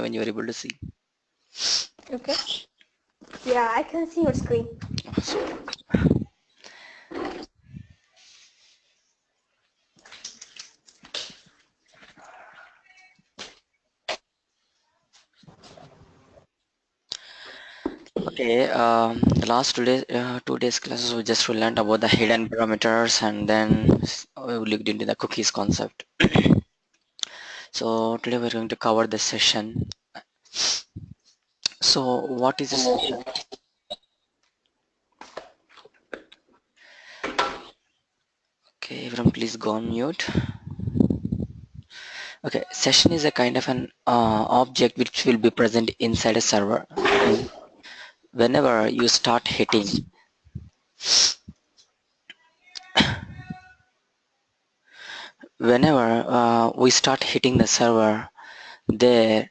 when you are able to see. Okay. Yeah, I can see your screen. So, okay, the last 2 days classes we just learned about the hidden parameters and then we looked into the cookies concept. So today we're going to cover this session. So what is a session? Okay, everyone please go on mute. Okay, session is a kind of an object which will be present inside a server. And whenever you start hitting, whenever we start hitting the server, the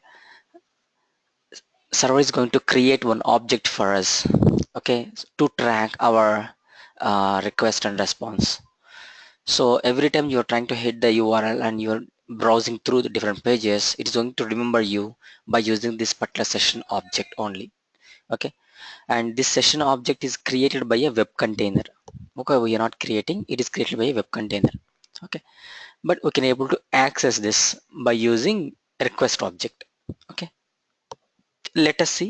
server is going to create one object for us, okay, to track our request and response. So every time you're trying to hit the URL and you're browsing through the different pages, it's going to remember you by using this particular session object only. Okay, and this session object is created by a web container. Okay, we are not creating, it is created by a web container. Okay, but we can able to access this by using request object. Okay, let us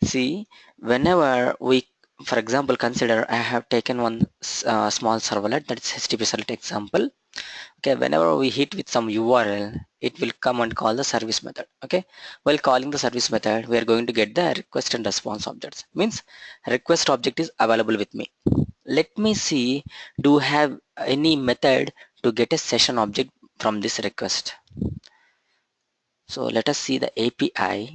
see whenever we, for example, consider I have taken one small servlet, that is HTTP select example. Okay, whenever we hit with some URL, it will come and call the service method. Okay, while calling the service method, we are going to get the request and response objects. Means request object is available with me. Let me see, do I have any method to get a session object from this request. So let us see the API.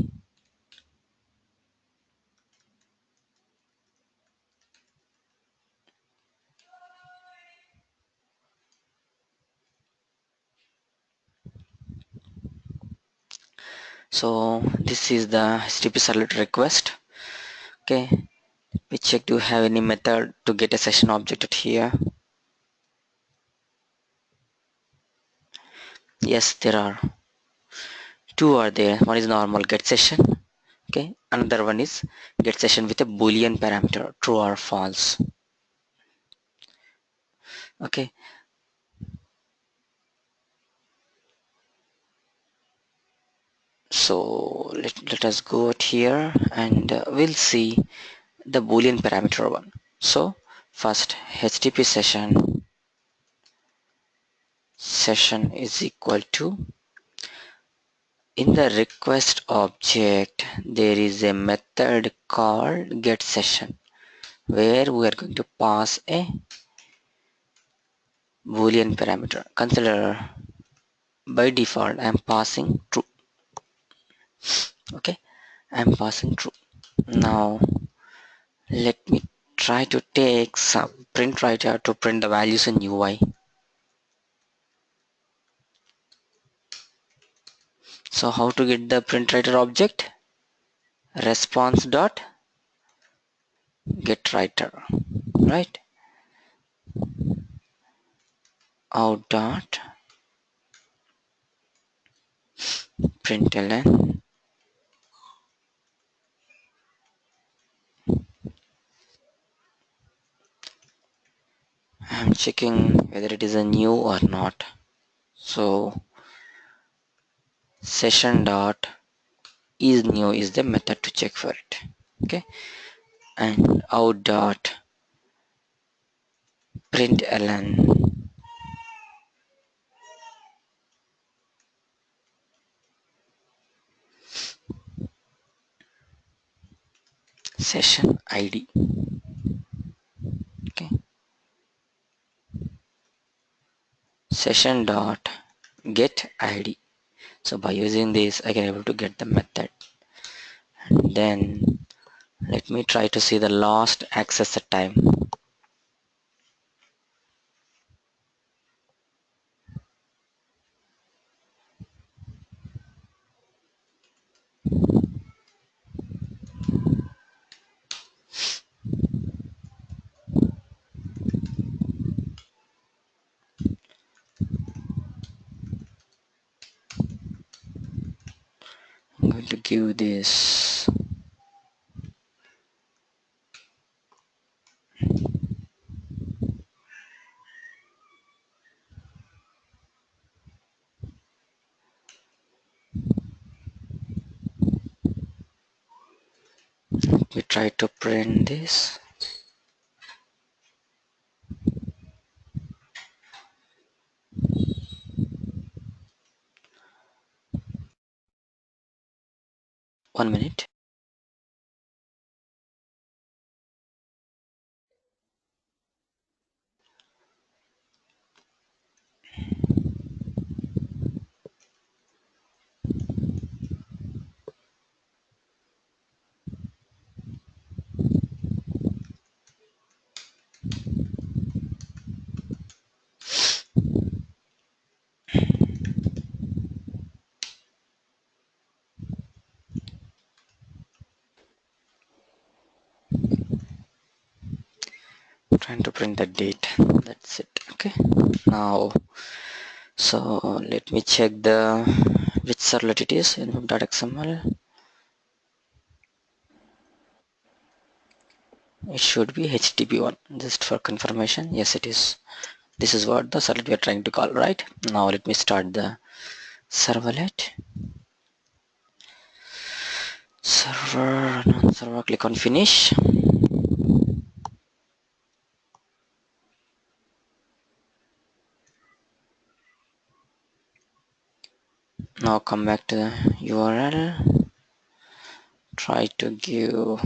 So this is the HTTP servlet request. Okay, we check, do you have any method to get a session object here? Yes, there are two are there. One is normal get session. Okay, another one is get session with a boolean parameter, true or false. Okay, so let us go out here and we'll see the boolean parameter one. So first HTTP session is equal to, in the request object there is a method called get session where we are going to pass a boolean parameter. Consider by default I am passing true. Okay, I am passing true. Now let me try to take some print writer to print the values in UI. So how to get the print writer object? Response dot get writer, right? Out dot println. I'm checking whether it is a new or not. So session dot is new is the method to check for it. Okay, and out dot println session id. Okay, session dot get id. So by using this I can able to get the method. And then let me try to see the last access time. I'm going going to give this we try to print this. One minute. I'm trying to print the date. That's it. Okay. Now, so let me check the which servlet it is in web.xml. It should be HTTP one. Just for confirmation. Yes, it is. This is what the servlet we are trying to call, right? Now let me start the servlet. Server, non-server, click on finish. Now come back to the URL. Try to give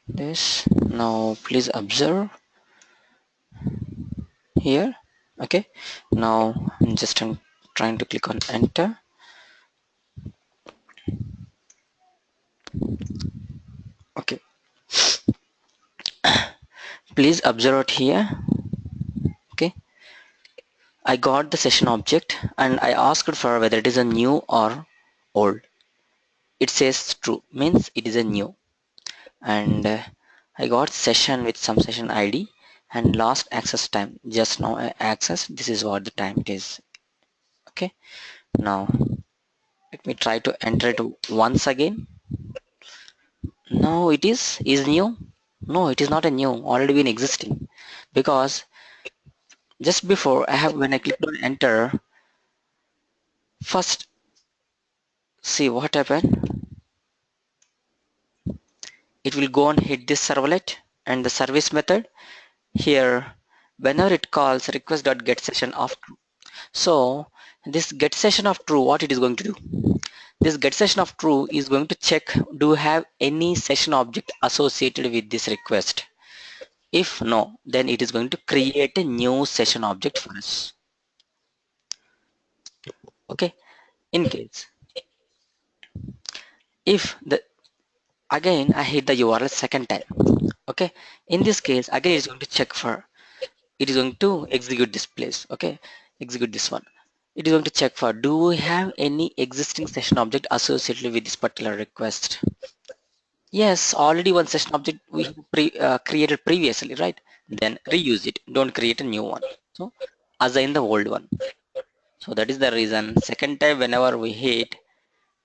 this. Now please observe here. Okay. Now I'm trying to click on enter. Okay. Please observe it here. Okay. I got the session object and I asked for whether it is a new or old. It says true, means it is a new. And I got session with some session ID and last access time. Just now I access. This is what the time it is. Okay. Now let me try to enter it once again. No, it is new. No, it is not a new. Already been existing because just before I have when I clicked on enter, first see what happened. It will go and hit this servlet and the service method here. Whenever it calls request.getSession of true. So this get session of true, what it is going to do? This get session of true is going to check do you have any session object associated with this request. If no, then it is going to create a new session object for us. Okay. In case if the again I hit the URL second time. Okay. In this case again it is going to check for it is going to execute this place. Okay. Execute this one. It is going to check for do we have any existing session object associated with this particular request. Yes, already one session object we have created previously, right? Then reuse it. Don't create a new one. So assign the old one. So that is the reason. Second time, whenever we hit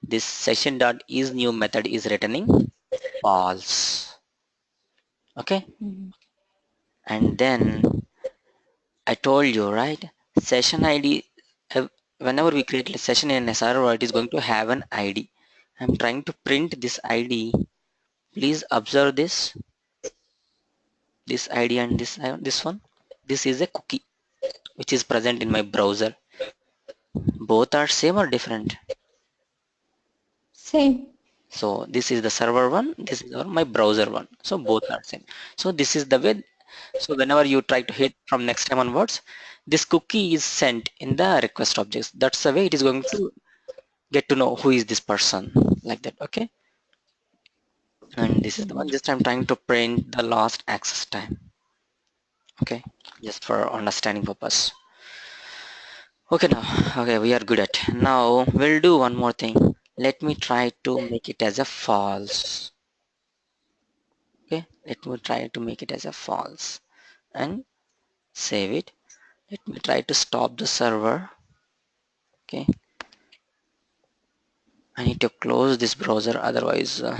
this session dot is new method is returning false. Okay. And then I told you, right? Session ID. Whenever we create a session in a server, it is going to have an ID. I'm trying to print this ID. Please observe this. This ID and this one. This is a cookie which is present in my browser. Both are same or different? Same. So this is the server one, this is my browser one. So both are same. So this is the way. So whenever you try to hit from next time onwards, this cookie is sent in the request objects. That's the way it is going to get to know who is this person like that. Okay. And this is the one just I'm trying to print the last access time. Okay. Just for understanding purpose. Okay now, okay, we are good at. Now we'll do one more thing. Let me try to make it as a false. Okay, let me try to make it as a false and save it. Let me try to stop the server. Okay, I need to close this browser, otherwise I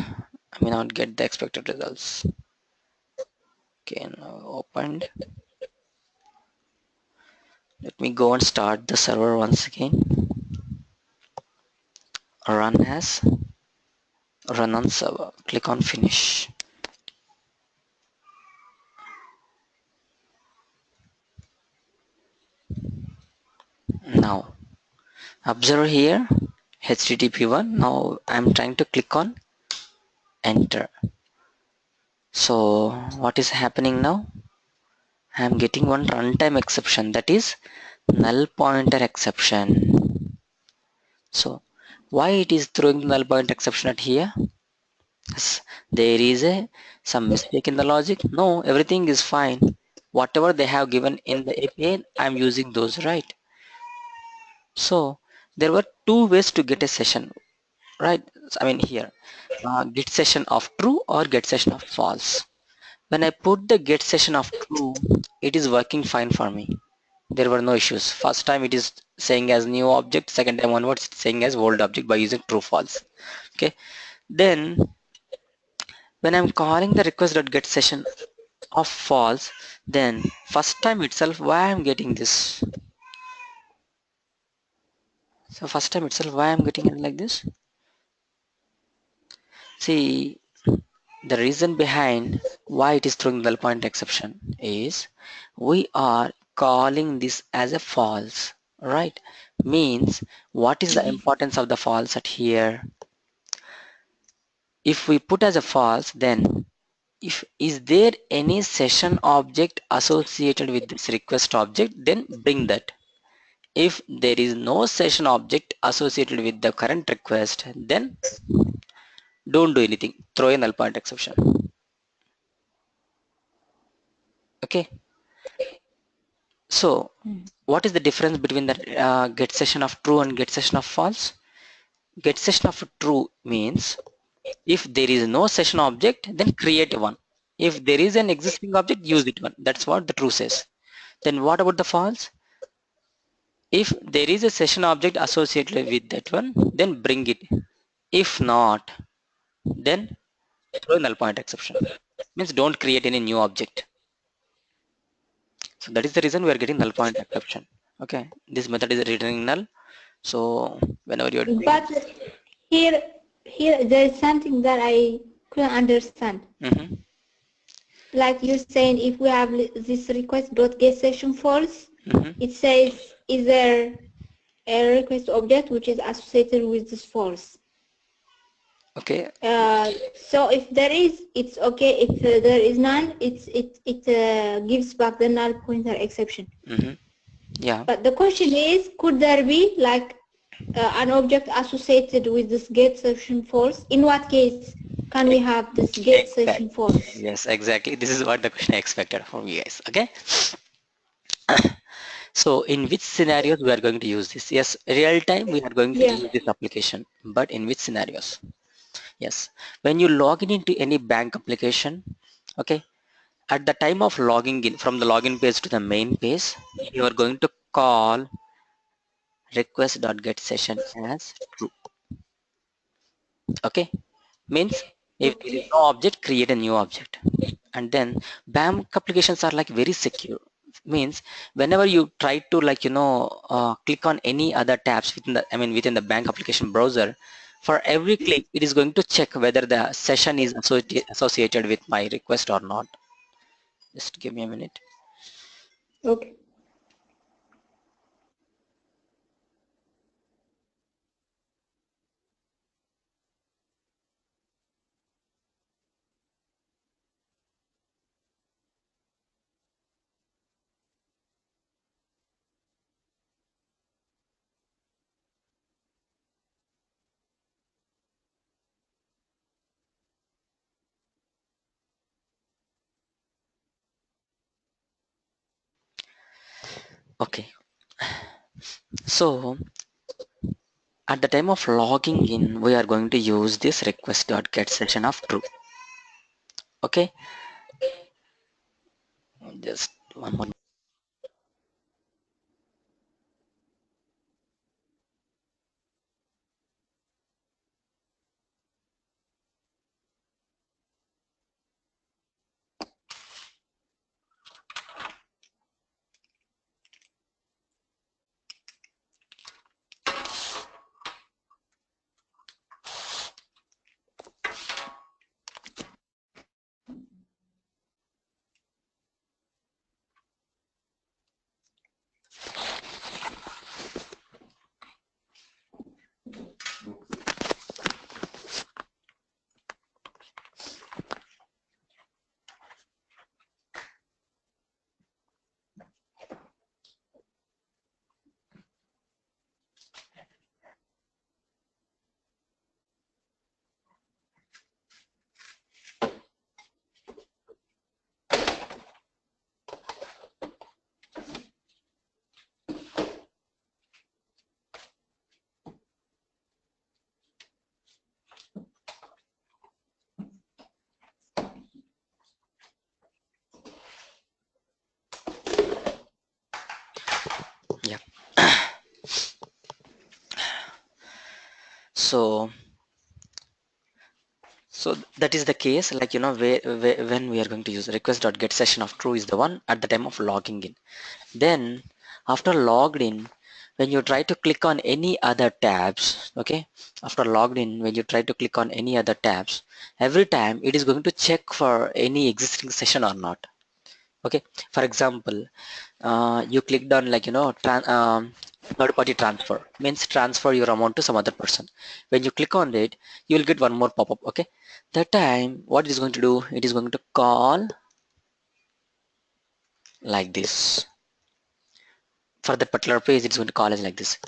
may not get the expected results. Okay, now opened. Let me go and start the server once again. Run as, run on server. Click on finish. Now observe here HTTP1. Now I'm trying to click on enter. So what is happening now? I'm getting one runtime exception, that is null pointer exception. So why it is throwing the null pointer exception at here? Yes, there is some mistake in the logic. No, everything is fine. Whatever they have given in the API, I'm using those, right? So there were two ways to get a session, right? I mean here, get session of true or get session of false. When I put the get session of true, it is working fine for me. There were no issues. First time it is saying as new object, second time onwards it's saying as old object by using true false. Okay. Then when I'm calling the request.get session of false, then first time itself why I'm getting this. So first time itself why I'm getting it like this. See, the reason behind why it is throwing null point exception is we are calling this as a false, right? Means what is the importance of the false at here? If we put as a false, then if is there any session object associated with this request object, then bring that. If there is no session object associated with the current request, then don't do anything. Throw a null point exception. Okay. So what is the difference between the get session of true and get session of false? Get session of true means if there is no session object, then create one. If there is an existing object, use it one. That's what the true says. Then what about the false? If there is a session object associated with that one, then bring it. If not, then throw null point exception. Means don't create any new object. So that is the reason we are getting null point exception. Okay, this method is returning null. So whenever you're doing, But here, here there is something that I couldn't understand. mm-hmm, Like you're saying, if we have this request dot get session false, mm-hmm, it says is there a request object which is associated with this false. okay, So if there is, it's okay. If there is none, it gives back the null pointer exception. mm-hmm, yeah, But the question is, could there be like an object associated with this get session false? In what case can we have this get session exactly. false? Yes, exactly. This is what the question I expected from you guys. Okay. So in which scenarios we are going to use this? Yes, real time we are going to Yeah. use this application, but in which scenarios? Yes, when you log in into any bank application, okay, at the time of logging in from the login page to the main page, you are going to call request.getSession as true. Okay, means if there is Okay. no object, create a new object. And then bank applications are like very secure. Means whenever you try to click on any other tabs within the within the bank application browser, for every click it is going to check whether the session is associated with my request or not. Just give me a minute. Okay. Okay, so at the time of logging in we are going to use this request.get session of true. Okay, just one more. So that is the case, like where when we are going to use request.get session of true is the one at the time of logging in. Then after logged in, when you try to click on any other tabs, okay, after logged in, when you try to click on any other tabs, every time it is going to check for any existing session or not. Okay, for example, you clicked on third party transfer, means transfer your amount to some other person. When you click on it, you will get one more pop-up. Okay, that time what it is going to do, it is going to call like this. For that particular page, it's going to call as like this: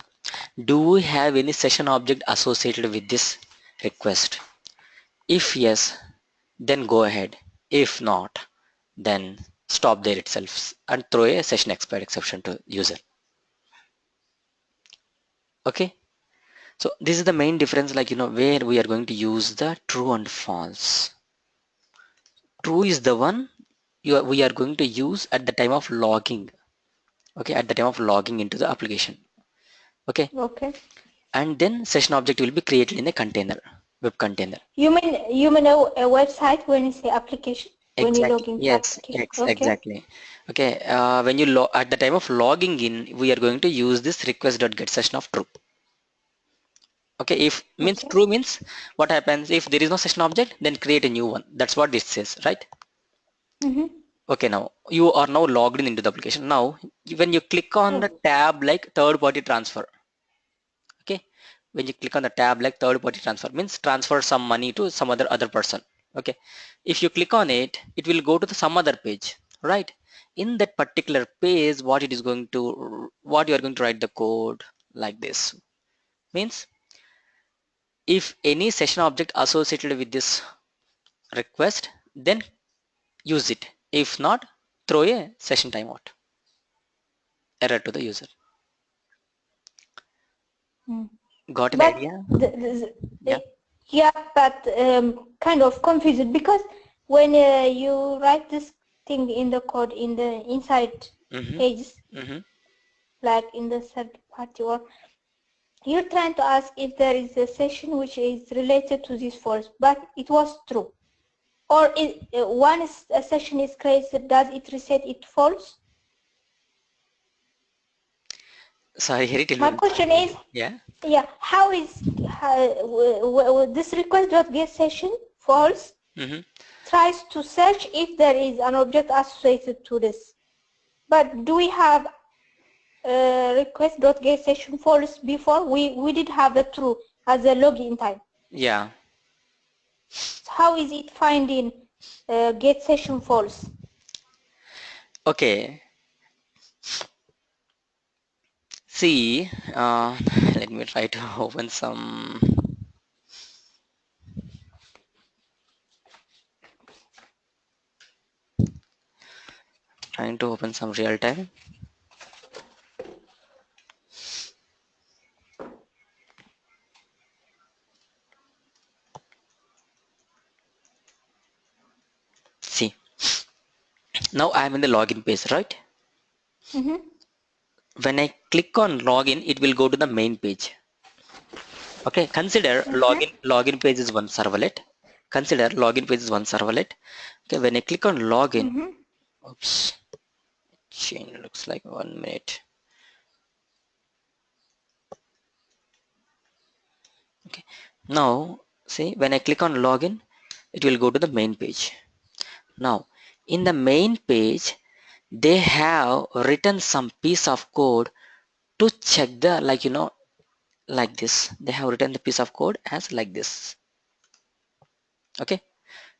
do we have any session object associated with this request? If yes, then go ahead. If not, then stop there itself and throw a session expired exception to user. Okay, so this is the main difference, like where we are going to use the true and false. True is the one we are going to use at the time of logging. Okay, at the time of logging into the application. Okay, Okay. and then session object will be created in a container, web container. You mean a website when you say application, when you Exactly. log into Yes. application? Okay. Exactly. Okay. When you at the time of logging in, we are going to use this request.get session of true. Okay. If means Okay. true means what happens if there is no session object, then create a new one. That's what this says, right? Mm-hmm. Okay. Now you are now logged in into the application. Now when you click on the Oh, tab like third party transfer. Okay, when you click on the tab like third party transfer, means transfer some money to some other person. Okay, if you click on it, it will go to the some other page, right? In that particular page, what you are going to write the code like this, means if any session object associated with this request, then use it. If not, throw a session timeout error to the user. mm. Got an But idea? Yeah. yeah, but kind of confused because when you write this thing in the code in the inside Mm-hmm. pages, Mm-hmm. like in the third party, or you're trying to ask if there is a session which is related to this false, but it was true. Or once a session is created, does it reset it false? Sorry, Harry, tell me My once question again. is, Yeah. yeah, how is this request.get session false Mm-hmm. tries to search if there is an object associated to this. But do we have request.get session false before? We did have the true as a login time. Yeah. So how is it finding get session false? Okay. See, let me try to open some, trying to open some real time. See, now I am in the login page, right? Mm-hmm. When I click on login, it will go to the main page. Okay, consider Mm-hmm. login page is one servlet. Consider login page is one servlet. Okay, when I click on login, Mm-hmm. oops, change looks like 1 minute. Okay, now see when I click on login, it will go to the main page. Now in the main page, they have written some piece of code to check the like this. They have written the piece of code as like this. Okay,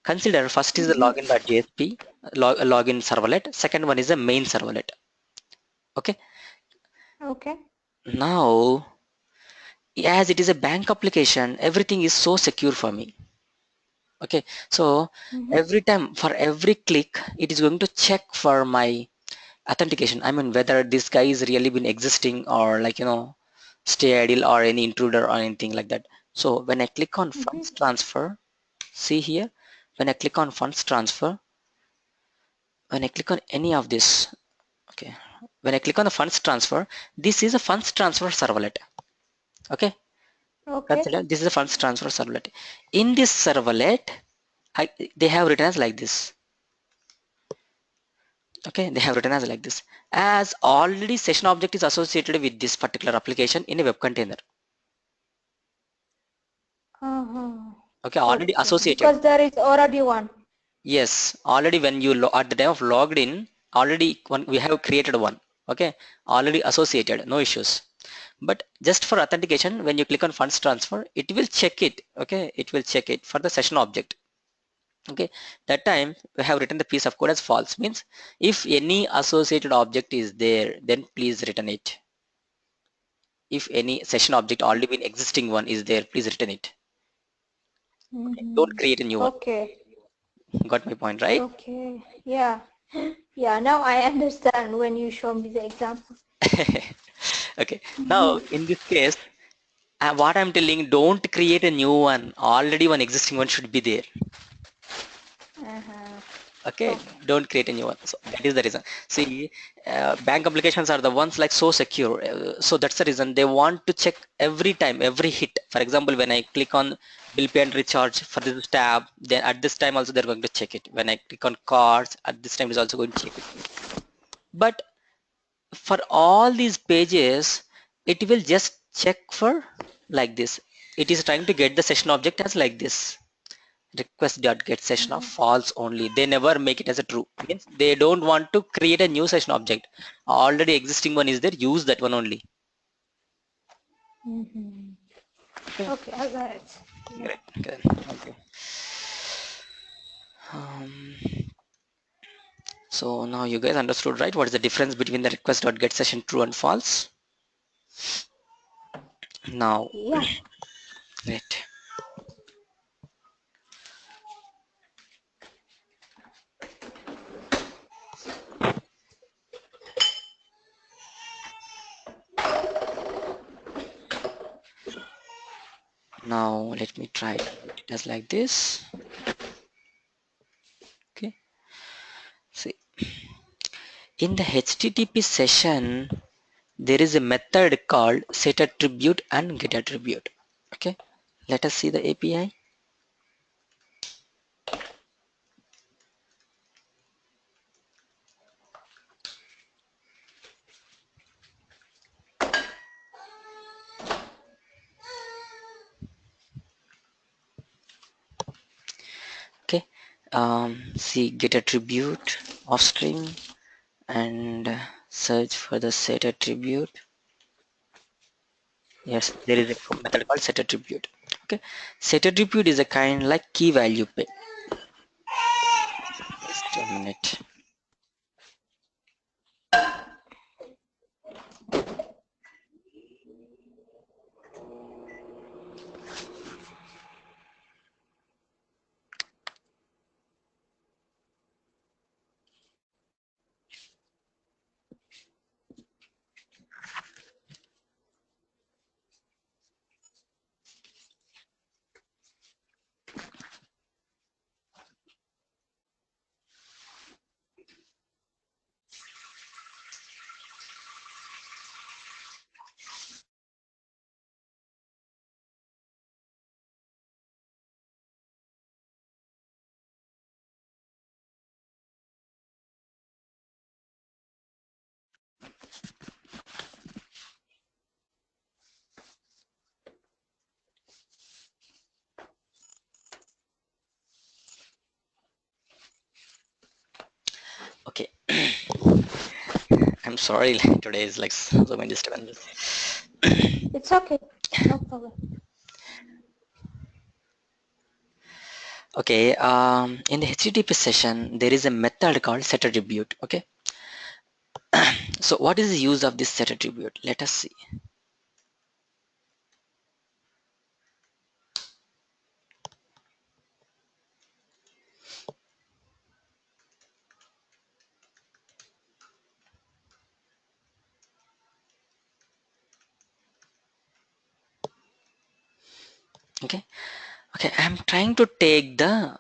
consider first is the Mm-hmm. login.jsp login servlet, second one is the main servlet. Okay, Okay. now as it is a bank application, everything is so secure for me. Okay, so Mm-hmm. every time for every click it is going to check for my authentication. I mean whether this guy is really been existing or stay idle or any intruder or anything like that. So when I click on Mm-hmm. funds transfer, see here, when I click on funds transfer, when I click on any of this, okay, when I click on the funds transfer, this is a funds transfer servlet. Okay, Okay. This is the funds transfer servlet. In this servlet, they have written as like this. Okay, they have written as like this. As already session object is associated with this particular application in a web container. Okay, already Okay. associated. Because there is already one. Yes, already when you at the time of logged in, already one we have created one. Okay, already associated, no issues. But just for authentication, when you click on funds transfer, it will check it. Okay, it will check it for the session object. Okay, that time we have written the piece of code as false, means if any associated object is there, then please return it. If any session object already been existing one is there, please return it. Okay, don't create a new one. Okay. Got my point, right? Okay. Yeah. Yeah. Now I understand when you show me the example. Okay, now in this case, what I'm telling, don't create a new one. Already one existing one should be there. Okay, Okay. don't create a new one. So that is the reason. See, bank applications are the ones like so secure. So that's the reason they want to check every time, every hit. For example, when I click on bill pay and recharge for this tab, then at this time also they're going to check it. When I click on cards, at this time is also going to check it. But for all these pages, it will just check for like this. It is trying to get the session object as like this. Request.get session of false only. They never make it as a true. Means they don't want to create a new session object. Already existing one is there. Use that one only. Okay. Okay, I got it. Yeah. Great. Okay. Okay. Um, so now you guys understood, right? What is the difference between the request.get session true and false? Now, Yeah. wait. Now let me try to write it as like this. Okay. See, in the HTTP session, there is a method called set attribute and get attribute. Okay, let us see the API. Okay, see get attribute of string and search for the set attribute. Yes, there is a method called set attribute. Okay, set attribute is a kind like key value pair. Just a minute. Okay, I'm sorry. Today is like so many disturbances. It's okay. No problem. Okay, in the HTTP session, there is a method called set attribute. Okay, so what is the use of this set attribute? Let us see. Okay, okay, I'm trying to take the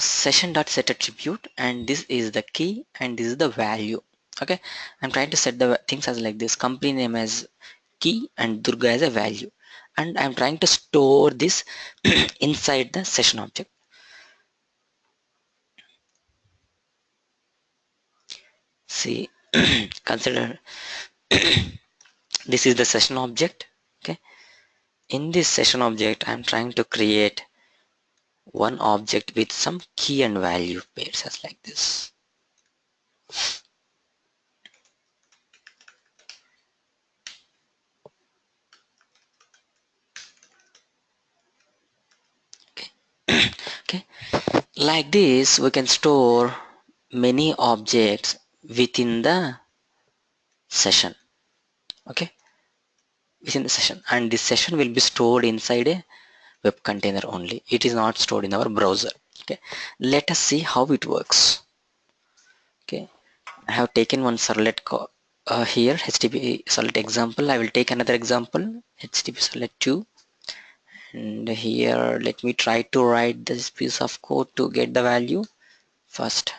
session.set attribute, and this is the key and this is the value. Okay, I'm trying to set the things as like this: company name as key and Durga as a value. and I'm trying to store this inside the session object. See, consider this is the session object. Okay, in this session object I'm trying to create one object with some key and value pairs as like this. Okay. Okay, like this we can store many objects within the session. Okay, within the session, and this session will be stored inside a web container only. It is not stored in our browser. Okay, let us see how it works. Okay, I have taken one servlet here, HTTP servlet example. I will take another example, HTTP servlet 2, and here let me try to write this piece of code to get the value first.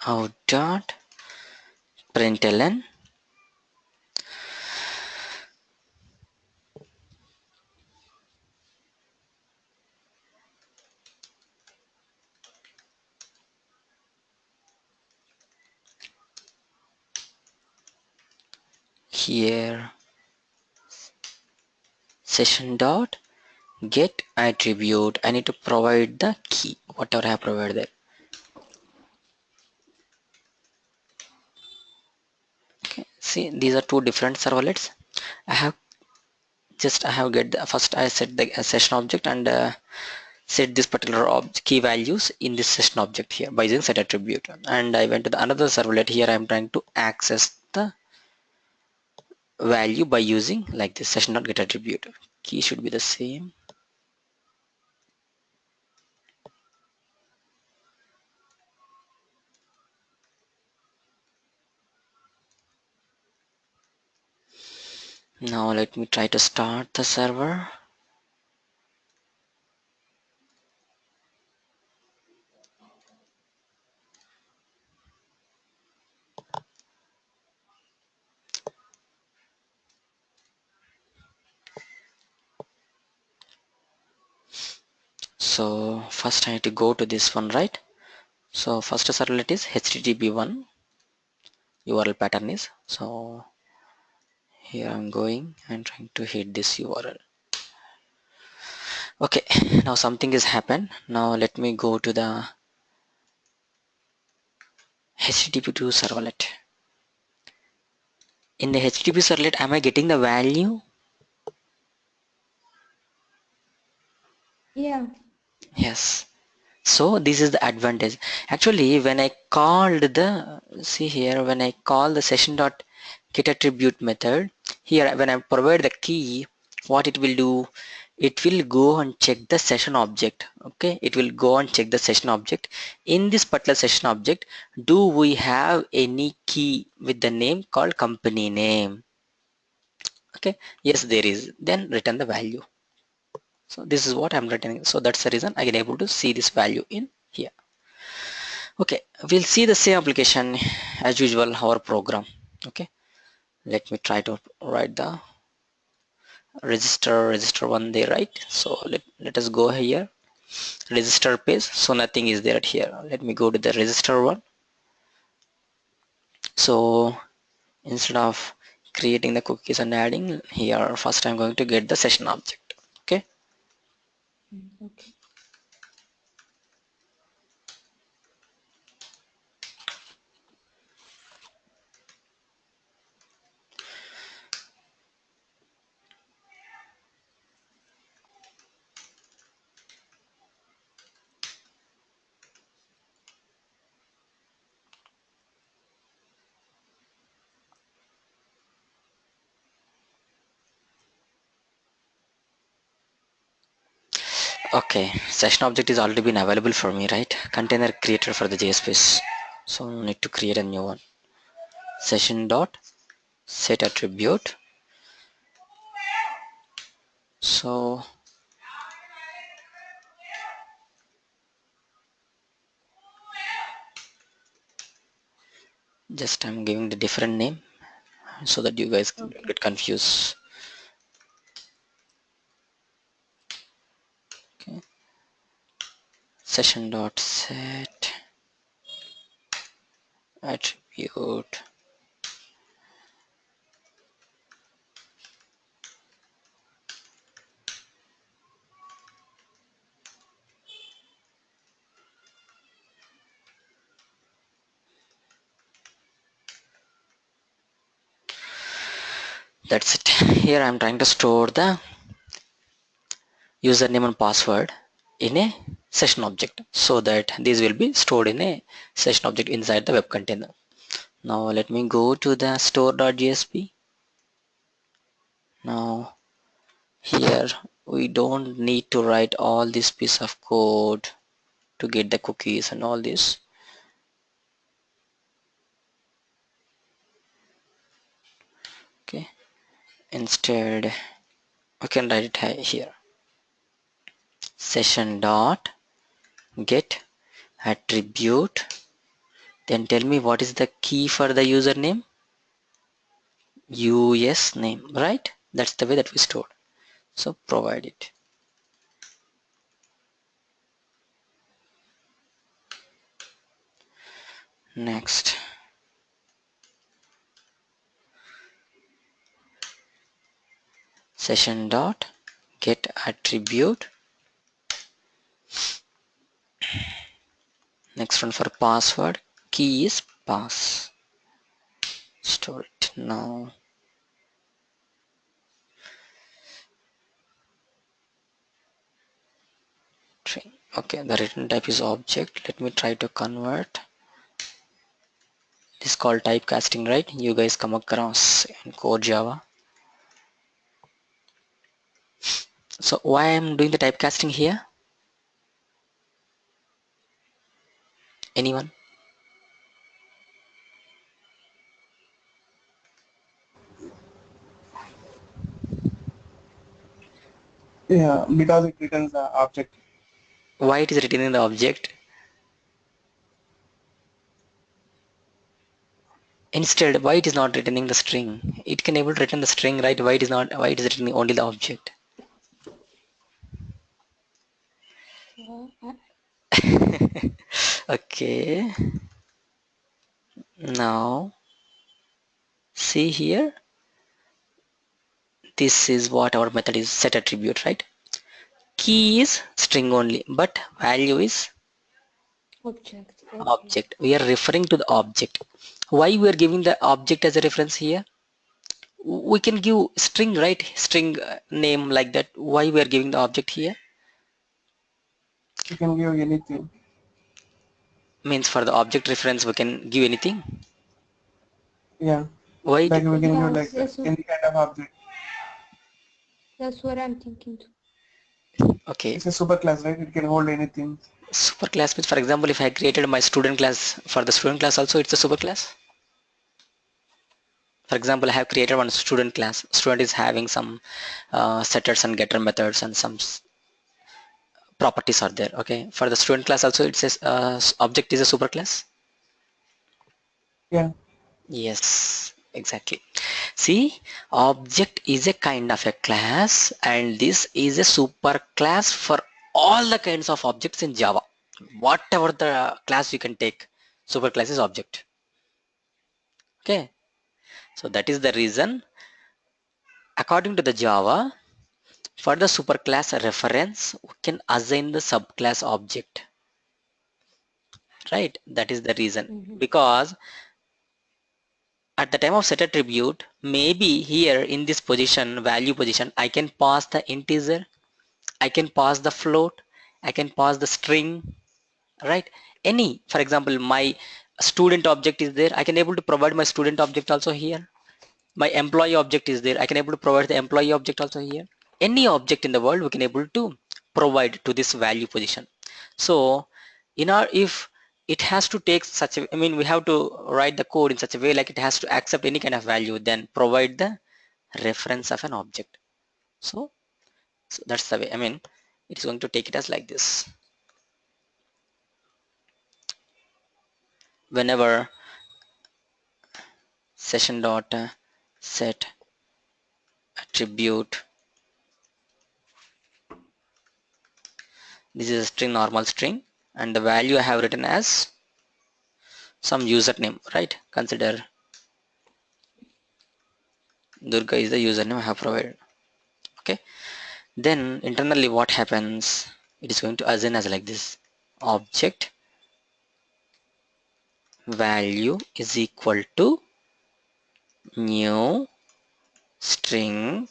Out dot println here session dot get attribute. I need to provide the key whatever I have provided there. Okay, see, these are two different servlets. I have get the first, I set the session object and set this particular key values in this session object here by using set attribute, and I went to the another servlet. Here I'm trying to access the value by using like this session dot get attribute. Key should be the same. Now let me try to start the server. So first I need to go to this one, right? So first servlet is http1 URL pattern is, so here I'm going and trying to hit this URL. Okay, now something has happened. Now let me go to the HTTP2 servlet. In the HTTP servlet, am I getting the value? Yeah. Yes. So this is the advantage. Actually, when I called the, see here, when I call the session dot get attribute method, here when I provide the key, what it will do, it will go and check the session object. Okay, it will go and check the session object. In this particular session object, do we have any key with the name called company name? Okay, yes there is, then return the value. So this is what I'm returning. So that's the reason I can able to see this value in here. Okay, we'll see the same application as usual, our program. Okay, let me try to write the register one there, right? So let us go here, register page. So nothing is there here. Let me go to the register one. So instead of creating the cookies and adding here, first I'm going to get the session object. Okay, Okay. Okay, session object is already been available for me, right? Container creator for the JSpace. So I need to create a new one. Session dot set attribute. So just I'm giving the different name so that you guys don't Okay. get confused. Okay. Session dot set attribute. That's it. Here I'm trying to store the username and password in a session object so that these will be stored in a session object inside the web container. Now let me go to the store.jsp. Now here we don't need to write all this piece of code to get the cookies and all this. Okay, instead we can write it here. Session dot get attribute, then tell me what is the key for the username. US name, right? That's the way that we stored. So provide it. Next, session dot get attribute. Next one for password, key is pass. Store it now. Okay, the return type is object. Let me try to convert. This is called typecasting, right? You guys come across in core Java. So why I'm doing the typecasting here? Anyone? Yeah, because it returns the object. Why it is written in the object? Instead, why it is not returning the string? It can able to return the string, right? Why it is not? Why it is returning only the object? Okay. Now see here. This is what our method is, set attribute, right? Key is string only, but value is Object. Okay. object. We are referring to the object. Why we are giving the object as a reference here? We can give string, right? String name like that. Why we are giving the object here? You can give anything. Means for the object reference we can give anything. Yeah, Why? like we can give Yeah, like any kind of object. that's what I'm thinking too. Okay. It's a super class, right? It can hold anything. Super class means, for example, if I created my student class, for the student class also it's a super class. For example, I have created one student class. Student is having some setters and getter methods and some properties are there. Okay, for the student class also it says object is a super class. Yeah, Yes, exactly. See, object is a kind of a class and this is a super class for all the kinds of objects in Java. Whatever the class you can take, super class is object. Okay, so that is the reason according to the Java, for the superclass reference we can assign the subclass object, right? That is the reason, because at the time of set attribute, maybe here in this position, value position, I can pass the integer, I can pass the float, I can pass the string, right? Any, for example, my student object is there, I can able to provide my student object also here. My employee object is there, I can able to provide the employee object also here. Any object in the world we can able to provide to this value position. So in our, if it has to take such a, I mean, we have to write the code in such a way like it has to accept any kind of value, then provide the reference of an object. So that's the way, I mean, it is going to take it as like this. Whenever session dot set attribute, this is a string, normal string, and the value I have written as some username, right? Consider Durga is the username I have provided. Okay, then internally what happens, it is going to assign as like this: object value is equal to new string,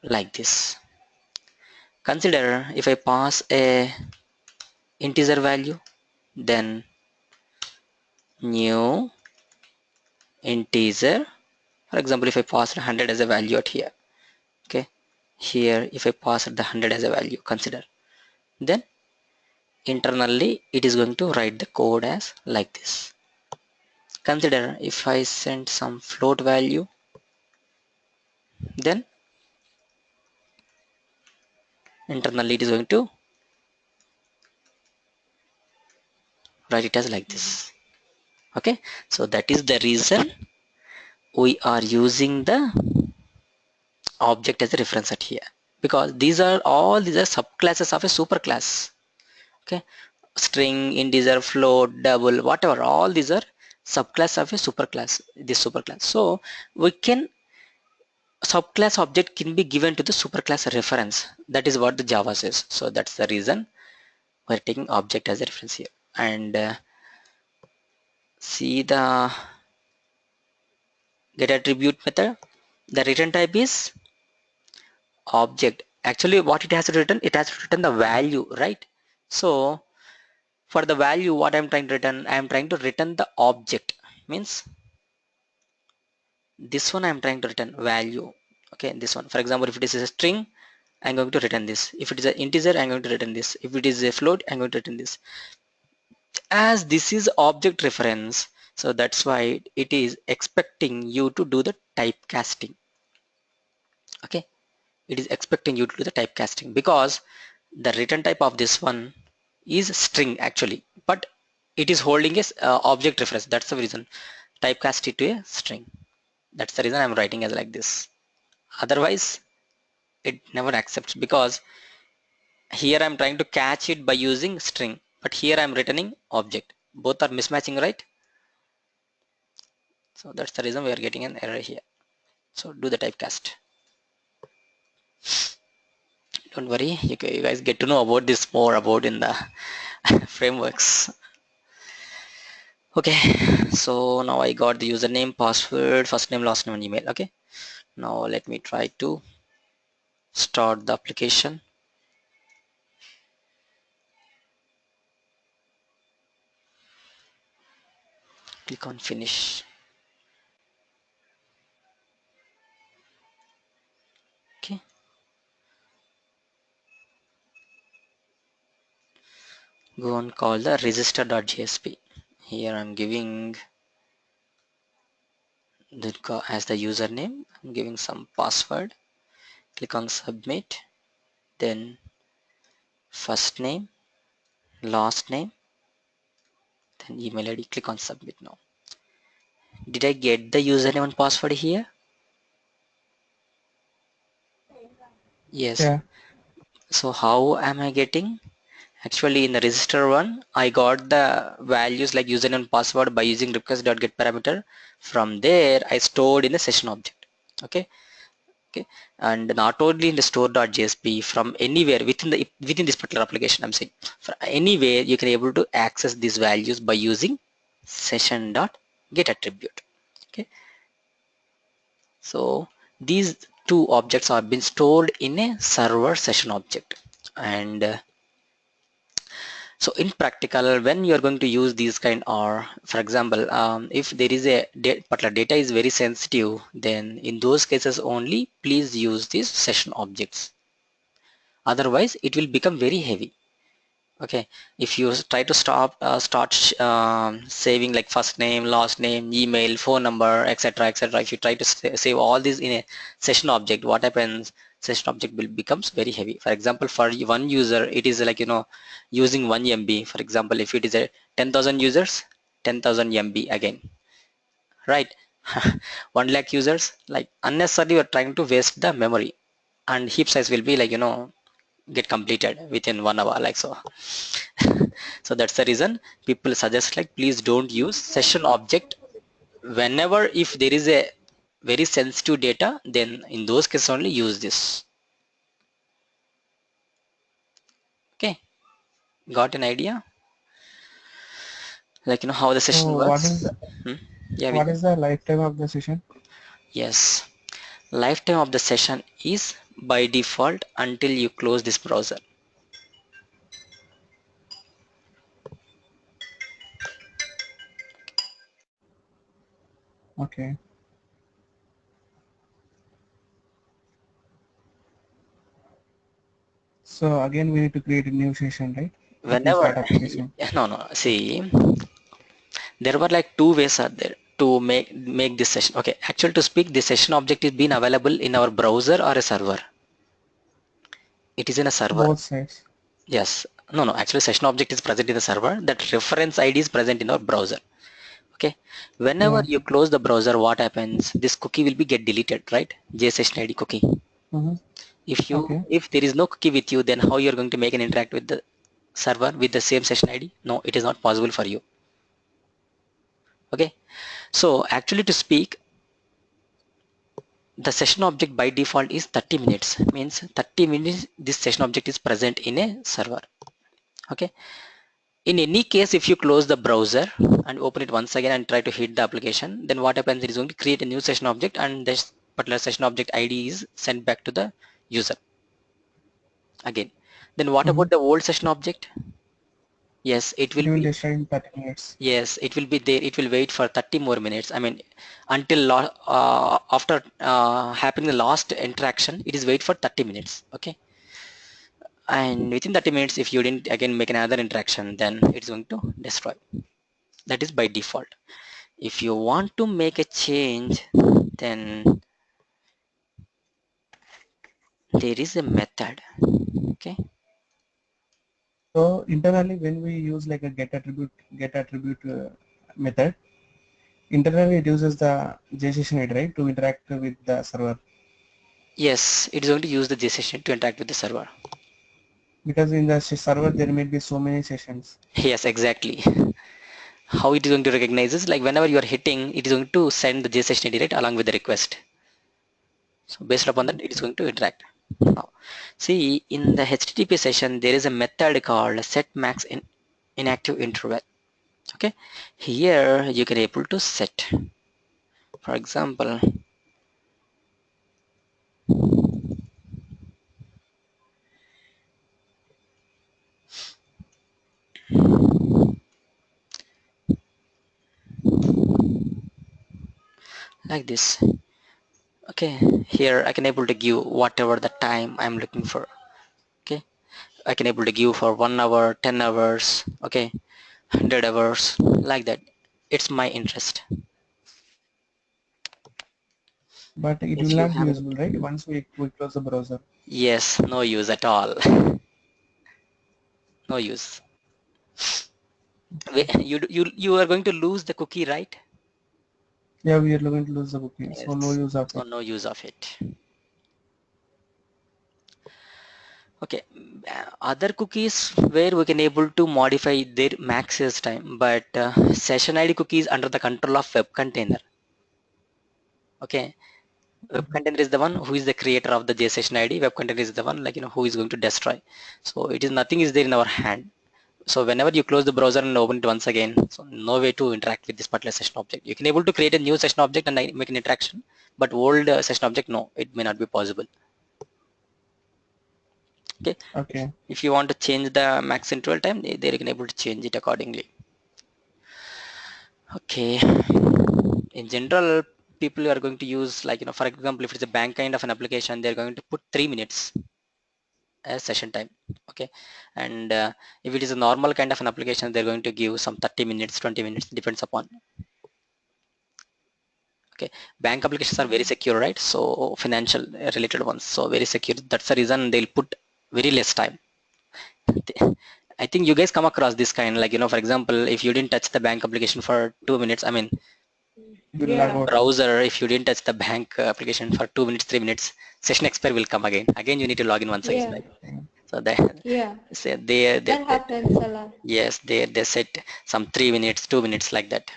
like this. Consider if I pass a integer value, then new integer, for example, if I pass 100 as a value out here, okay, here if I pass the 100 as a value, consider, then internally it is going to write the code as like this. Consider if I send some float value, then internally it is going to write it as like this. Okay, so that is the reason we are using the object as a reference at here, because these are subclasses of a superclass. Okay, string, integer, float, double, whatever, all these are subclass of a superclass, this superclass. So we can, subclass object can be given to the superclass reference. That is what the Java says. So that's the reason we're taking object as a reference here. And see the get attribute method, the return type is object. Actually what it has written, it has written the value, right? So for the value, what I'm trying to return, I'm trying to return the object, means this one I'm trying to return value. Okay, this one, for example, if it is a string, I'm going to return this. If it is an integer, I'm going to return this. If it is a float, I'm going to return this. As this is object reference, so that's why it is expecting you to do the typecasting. Okay, it is expecting you to do the typecasting because the return type of this one is string actually, but it is holding a object reference. That's the reason typecast it to a string. That's the reason I'm writing as like this. Otherwise it never accepts, because here I'm trying to catch it by using string, but here I'm returning object. Both are mismatching, right? So that's the reason we are getting an error here. So do the typecast. Don't worry, you guys get to know about this more about in the frameworks. Okay, so now I got the username, password, first name, last name, and email. Okay, now let me try to start the application. Click on finish. Okay, go and call the register.jsp. Here I'm giving Durga as the username. I'm giving some password. Click on submit, then first name, last name, then email ID. Click on submit now. Did I get the username and password here? Yes. Yeah. So how am I getting? Actually in the register one, I got the values like username and password by using request.get parameter. From there I stored in the session object. Okay. Okay, and not only in the store.jsp, from anywhere within this particular application, I'm saying from anywhere you can able to access these values by using session.get attribute. Okay, so these two objects are been stored in a server session object, and So in practical, when you are going to use these kind, or for example, if there is a particular data is very sensitive, then in those cases only please use these session objects. Otherwise it will become very heavy. Okay, if you try to start saving like first name, last name, email, phone number, etc., etc., if you try to save all these in a session object, what happens? Session object will becomes very heavy. For example, for one user it is like, using 1 MB. For example, if it is a 10,000 users, 10,000 MB again, right? 1 lakh users, like unnecessarily you are trying to waste the memory, and heap size will be like, get completed within 1 hour, like so. So that's the reason people suggest, like, please don't use session object whenever if there is a very sensitive data, then in those cases only use this. Okay, got an idea, like, how the session So works? Hmm? Yeah, what Vijay. is the lifetime of the session? Yes, lifetime of the session is by default until you close this browser. Okay. So again, we need to create a new session, right? If we Whenever start application. no, see, there were like two ways are there to make this session. Okay, actually to speak, this session object is been available in our browser or a server. It is in a server. Both sides. Yes. No, actually session object is present in the server. That reference ID is present in our browser. Okay, whenever Yeah. you close the browser, what happens? This cookie will be get deleted, right? JSession ID cookie. Mm-hmm. Okay. If there is no cookie with you, then how you're going to make an interact with the server with the same session ID? No, it is not possible for you. Okay, so actually to speak, the session object by default is 30 minutes. Means 30 minutes this session object is present in a server. Okay, in any case, if you close the browser and open it once again and try to hit the application, then what happens? It is going to create a new session object, and this particular session object ID is sent back to the user again. Then what Mm-hmm. about the old session object? Yes, it will It will be. destroy in 30 minutes. Yes, it will be there. It will wait for 30 more minutes. I mean, until after happening the last interaction, it is wait for 30 minutes. Okay, and within 30 minutes, if you didn't again make another interaction, then it's going to destroy. That is by default. If you want to make a change, then there is a method. Okay, So internally, when we use like a get attribute method, internally it uses the JSession ID, right, to interact with the server. yes, it is going to use the JSession to interact with the server. Because in the server there may be so many sessions. Yes, exactly. How it is going to recognize is like whenever you are hitting, it is going to send the JSession ID, right, along with the request. So based upon that, it is Okay. going to interact. Now, see, in the HTTP session, there is a method called set max in inactive interval. Okay, here you can able to set, for example, like this. Okay, here I can able to give whatever the time I'm looking for. Okay, I can able to give for 1 hour, 10 hours, okay, 100 hours, like that. It's my interest. But it will If you not be have any, usable, right? Once we close the browser. yes, no use at all. No use. You are going to lose the cookie, right? Yeah, we are going to lose the cookie, so no Yes. use of So it. no use of it. Okay. Other cookies where we can able to modify their max's time, but session ID cookies under the control of web container. Okay. Web container is the one who is the creator of the JSession ID. Web container is the one, like, who is going to destroy. So it is nothing is there in our hand. So whenever you close the browser and open it once again, so no way to interact with this particular session object. You can able to create a new session object and make an interaction, but old session object, no, it may not be possible. Okay. Okay. If you want to change the max interval time, they can able to change it accordingly. Okay. In general, people are going to use, like, for example, if it's a bank kind of an application, they're going to put 3 minutes as session time. Okay. And if it is a normal kind of an application, they're going to give some 30 minutes, 20 minutes, depends upon. Okay. Bank applications are very secure, right? So financial related ones, so very secure. That's the reason they'll put very less time. I think you guys come across this kind, like, for example, if you didn't touch the bank application for 2 minutes, I mean, It will log Yeah. out. browser, if you didn't touch the bank application for 2 minutes, 3 minutes, session expire will come again. Again, you need to log in once again, Yeah. right? So they Yeah. say That happens a lot. yes, they set some 3 minutes, 2 minutes, like that.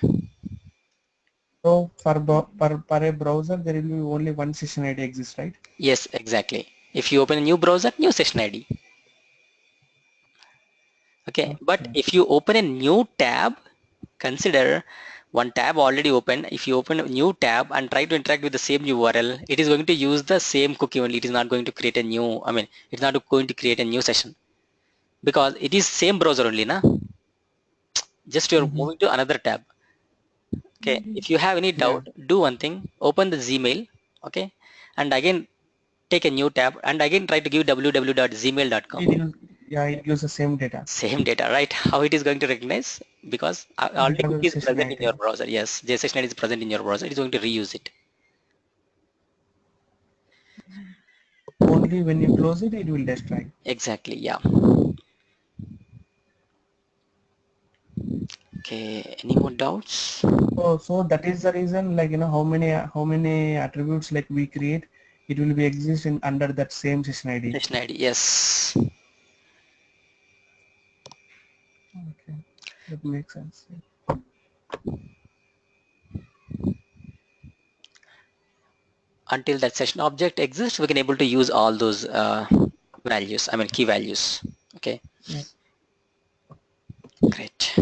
So per a browser, there will be only one session ID exists, right? Yes, exactly. If you open a new browser, new session ID. Okay, but Okay. if you open a new tab, consider one tab already open. If you open a new tab and try to interact with the same URL, it is going to use the same cookie only. It is not going to create a new, I mean, it's not going to create a new session because it is same browser only, na? Just you're Mm-hmm. moving to another tab. Okay, if you have any Yeah. doubt, do one thing, open the Gmail, okay, and again take a new tab and again try to give It www.gmail.com. will, yeah, it gives the same data Same data, right? How it is going to recognize? Because already because of the cookie is session present in your ID. browser. Yes, JSession ID is present in your browser. It is going to reuse it. Only when you close it, it will destroy. Exactly, yeah. Okay, any more doubts? So that is the reason, like, how many attributes like we create, it will be exist in under that same session ID. Session ID, yes. Okay, that makes sense. Until that session object exists, we can able to use all those values, I mean key values. Okay, Yeah. great.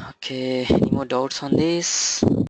Okay, any more doubts on this?